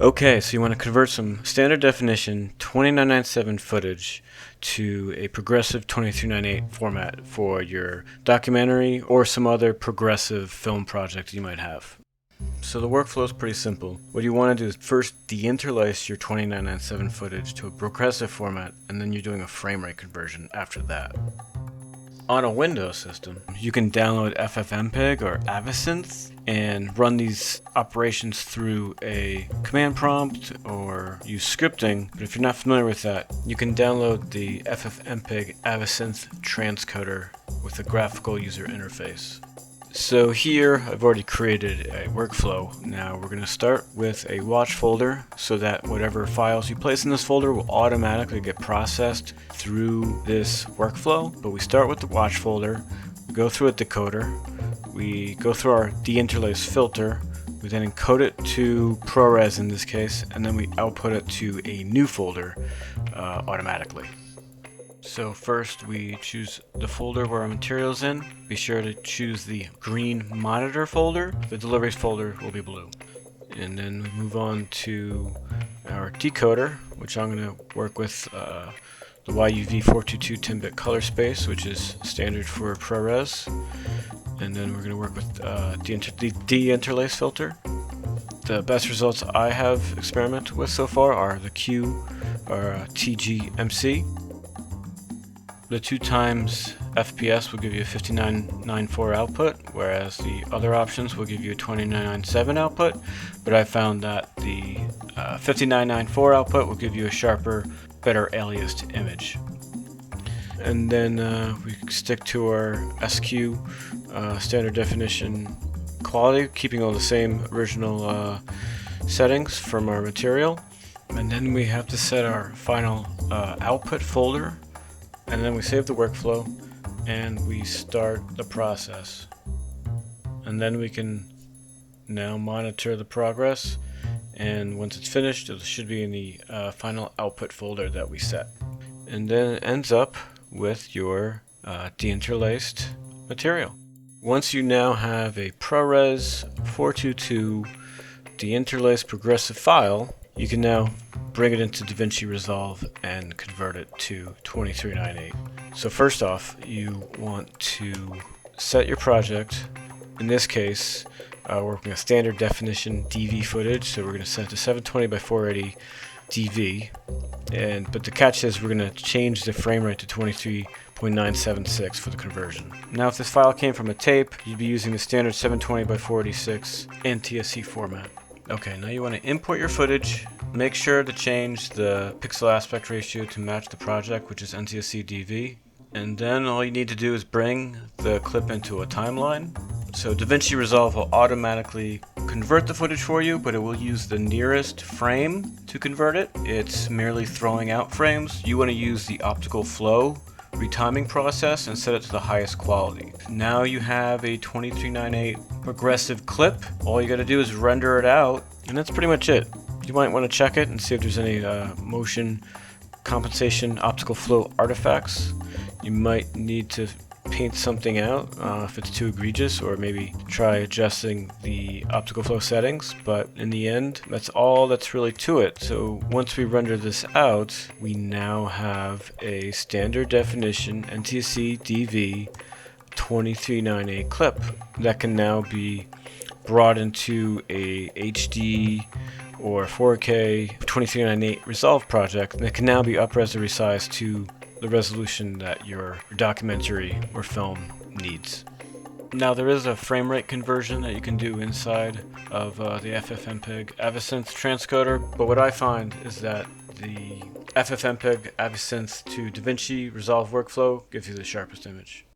Okay, so you want to convert some standard definition 2997 footage to a progressive 2398 format for your documentary or some other progressive film project you might have. So the workflow is pretty simple. What you want to do is first deinterlace your 2997 footage to a progressive format, and then you're doing a frame rate conversion after that. On a Windows system, you can download FFmpeg or Avasynth and run these operations through a command prompt or use scripting. But if you're not familiar with that, you can download the FFmpeg Avasynth transcoder with a graphical user interface. So here I've already created a workflow. Now we're going to start with a watch folder so that whatever files you place in this folder will automatically get processed through this workflow. But we start with the watch folder, we go through a decoder, we go through our deinterlace filter, we then encode it to ProRes in this case, and then we output it to a new folder automatically. So first we choose the folder where our material's in. Be sure to choose the green monitor folder. The deliveries folder will be blue. And then we move on to our decoder, which I'm going to work with the YUV422 10-bit color space, which is standard for ProRes. And then we're going to work with the deinterlace filter. The best results I have experimented with so far are the Q or TGMC. The 2 times FPS will give you a 5994 output, whereas the other options will give you a 2997 output, but I found that the 5994 output will give you a sharper, better aliased image. And then we stick to our SQ standard definition quality, keeping all the same original settings from our material. And then we have to set our final output folder. And then we save the workflow and we start the process. And then we can now monitor the progress, and once it's finished it should be in the final output folder that we set. And then it ends up with your deinterlaced material. Once you now have a ProRes 422 deinterlaced progressive file, you can now bring it into DaVinci Resolve and convert it to 2398. So first off, you want to set your project. In this case, we're working with standard definition DV footage, so we're going to set it to 720 by 480 DV. But the catch is we're going to change the frame rate to 23.976 for the conversion. Now if this file came from a tape, you'd be using the standard 720 by 486 NTSC format. Okay, now you want to import your footage. Make sure to change the pixel aspect ratio to match the project, which is NTSC DV. And then all you need to do is bring the clip into a timeline. So DaVinci Resolve will automatically convert the footage for you, but it will use the nearest frame to convert it. It's merely throwing out frames. You want to use the optical flow retiming process and set it to the highest quality. Now you have a 2398 progressive clip. All you got to do is render it out, and that's pretty much it. You might want to check it and see if there's any motion compensation optical flow artifacts. You might need to paint something out if it's too egregious, or maybe try adjusting the optical flow settings, but in the end that's all that's really to it. So once we render this out, we now have a standard definition NTSC DV 2398 clip that can now be brought into a HD or 4K 2398 Resolve project, and it can now be up-res or resized to the resolution that your documentary or film needs. Now there is a frame rate conversion that you can do inside of the FFmpeg Avasynth transcoder, but what I find is that the FFmpeg Avasynth to DaVinci Resolve workflow gives you the sharpest image.